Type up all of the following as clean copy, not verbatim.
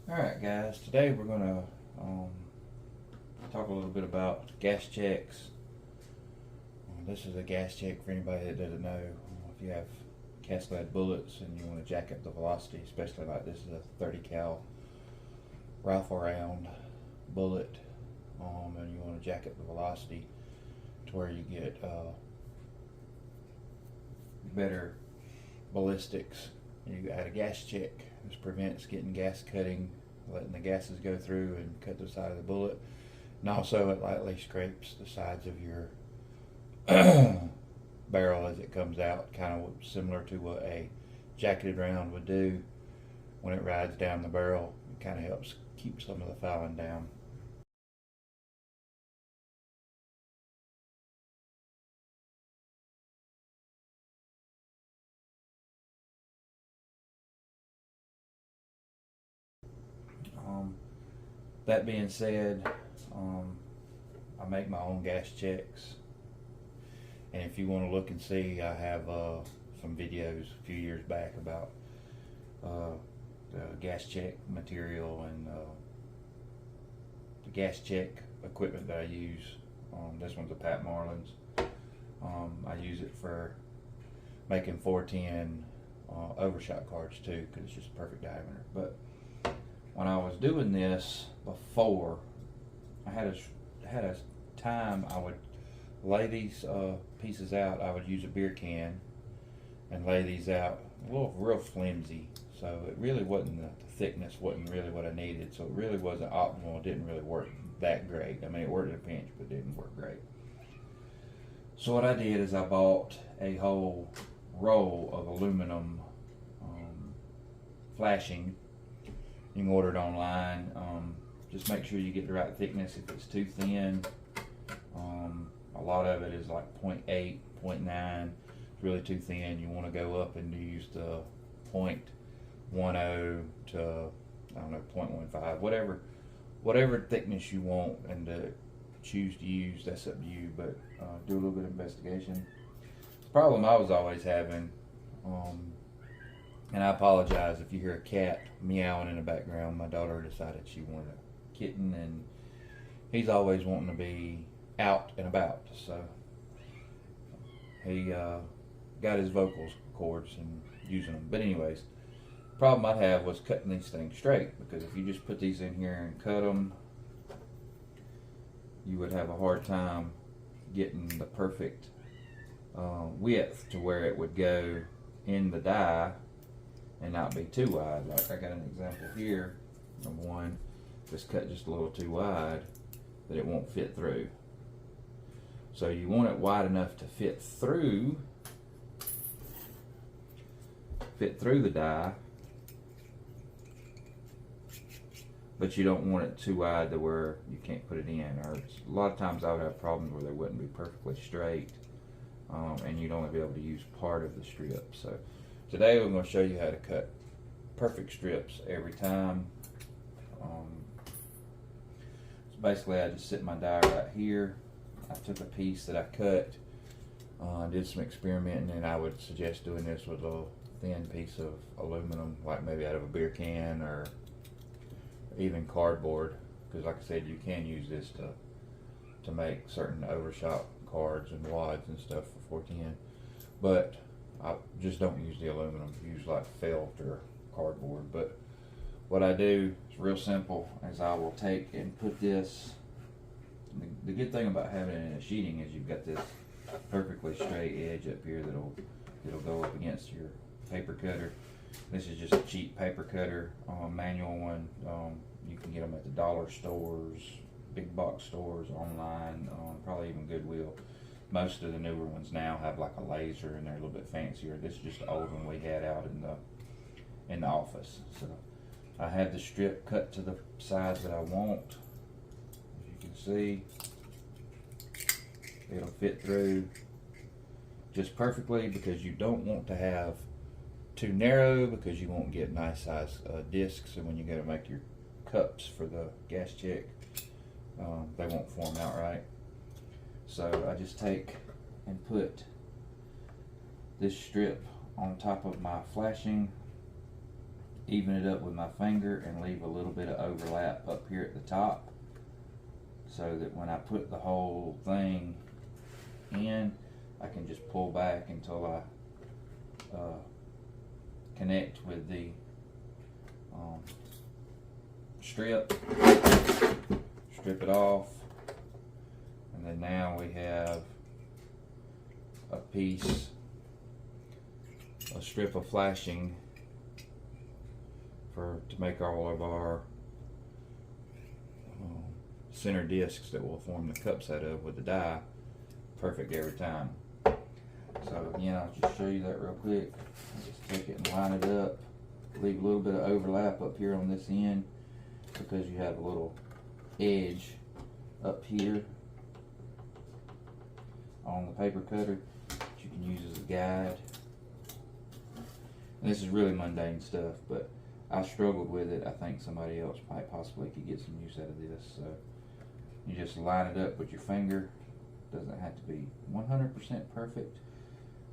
Alright guys, today we're going to talk a little bit about gas checks. This is a gas check for anybody that doesn't know. If you have cast lead bullets and you want to jack up the velocity, especially like this is a 30 cal rifle round bullet, and you want to jack up the velocity to where you get better ballistics, you add a gas check. This prevents getting gas cutting, letting the gases go through and cut the side of the bullet, and also it lightly scrapes the sides of your barrel as it comes out, kind of similar to what a jacketed round would do. When it rides down the barrel, it kind of helps keep some of the fouling down. That being said, I make my own gas checks, and if you want to look and see, I have some videos a few years back about the gas check material and the gas check equipment that I use. This one's a Pat Marlin's. I use it for making 410 overshot cards too, because it's just a perfect diameter. But when I was doing this before, I had a time I would lay these pieces out. I would use a beer can and lay these out a little real flimsy, so it really wasn't, the thickness wasn't really what I needed, so it really wasn't optimal. It didn't really work that great. I mean, it worked at a pinch, but it didn't work great. So what I did is I bought a whole roll of aluminum flashing. You can order it online. Just make sure you get the right thickness. If it's too thin, a lot of it is like 0.8, 0.9. It's really too thin. You want to go up and use the 0.10 to, I don't know, 0.15, whatever thickness you want and to choose to use. That's up to you, but do a little bit of investigation. The problem I was always having, and I apologize if you hear a cat meowing in the background. My daughter decided she wanted a kitten, and he's always wanting to be out and about, so he got his vocal cords and using them. But anyways, the problem I'd have was cutting these things straight, because if you just put these in here and cut them, you would have a hard time getting the perfect width to where it would go in the die and not be too wide. Like I got an example here of one that's cut just a little too wide that it won't fit through. So you want it wide enough to fit through the die, but you don't want it too wide to where you can't put it in. Or a lot of times I would have problems where they wouldn't be perfectly straight, and you'd only be able to use part of the strip. So today we're going to show you how to cut perfect strips every time. So basically I just set my die right here. I took a piece that I cut, did some experimenting, and I would suggest doing this with a thin piece of aluminum, like maybe out of a beer can or even cardboard, because like I said, you can use this to make certain overshot cards and wads and stuff for 410. But I just don't use the aluminum. Use like felt or cardboard. But what I do is real simple. Is I will take and put this. The good thing about having it in a sheeting is you've got this perfectly straight edge up here that'll go up against your paper cutter. This is just a cheap paper cutter, manual one. You can get them at the dollar stores, big box stores, online, probably even Goodwill. Most of the newer ones now have like a laser and they're a little bit fancier. This is just the old one we had out in the office. So I have the strip cut to the size that I want. As you can see, it'll fit through just perfectly, because you don't want to have too narrow, because you won't get nice size discs, and when you go to make your cups for the gas check, they won't form out right. So I just take and put this strip on top of my flashing even it up with my finger and leave a little bit of overlap up here at the top, so that when I put the whole thing in, I can just pull back until I connect with the strip it off, and then now we have a strip of flashing to make all of our center discs that will form the cups out of with the die perfect every time. So again, I'll just show you that real quick. Just take it and line it up. Leave a little bit of overlap up here on this end because you have a little edge up here on the paper cutter that you can use as a guide. And this is really mundane stuff, but I struggled with it. I think somebody else might possibly could get some use out of this. So you just line it up with your finger. Doesn't have to be 100% perfect.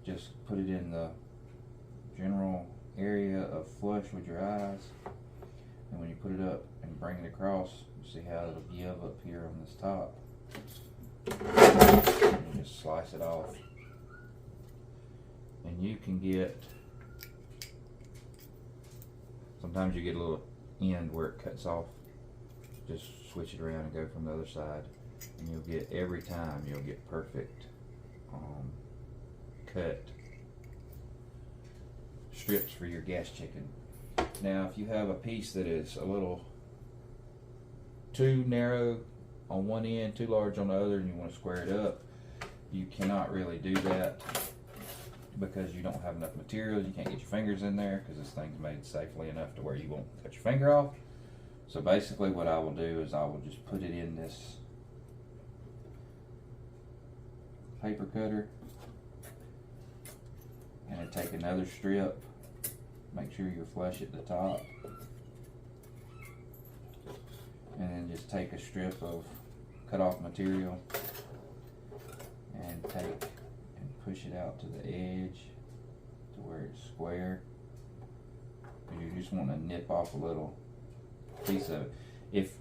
Just put it in the general area of flush with your eyes, and when you put it up and bring it across, you see how it'll give up here on this top, and you just slice it off, and you can get, sometimes you get a little end where it cuts off. Just switch it around and go from the other side, and you'll get, every time you'll get perfect cut strips for your gas chicken. Now if you have a piece that is a little too narrow on one end, too large on the other, and you want to square it up, you cannot really do that because you don't have enough materials. You can't get your fingers in there because this thing's made safely enough to where you won't cut your finger off. So basically what I will do is I will just put it in this paper cutter, and then take another strip, make sure you're flush at the top, and then just take a strip of cut off material and take and push it out to the edge to where it's square, because you just want to nip off a little piece of it.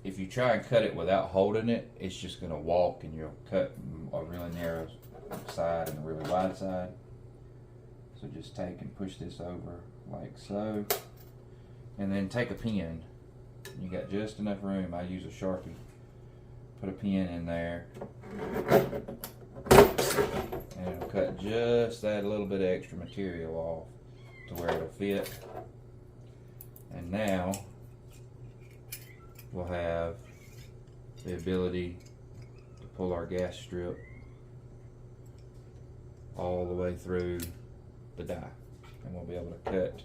If you try and cut it without holding it, it's just going to walk and you'll cut a really narrow side and a really wide side. So just take and push this over like so, and then take a pin. You got just enough room. I use a Sharpie. Put a pin in there, and it'll cut just that little bit of extra material off to where it'll fit. And now we'll have the ability to pull our gas strip all the way through the die, and we'll be able to cut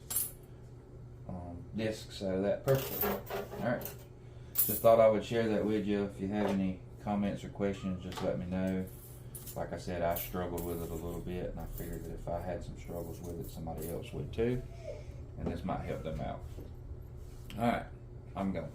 discs out of that perfectly. Alright, just thought I would share that with you. If you have any comments or questions, just let me know. Like I said, I struggled with it a little bit, and I figured that if I had some struggles with it, somebody else would too, and this might help them out. Alright, I'm going.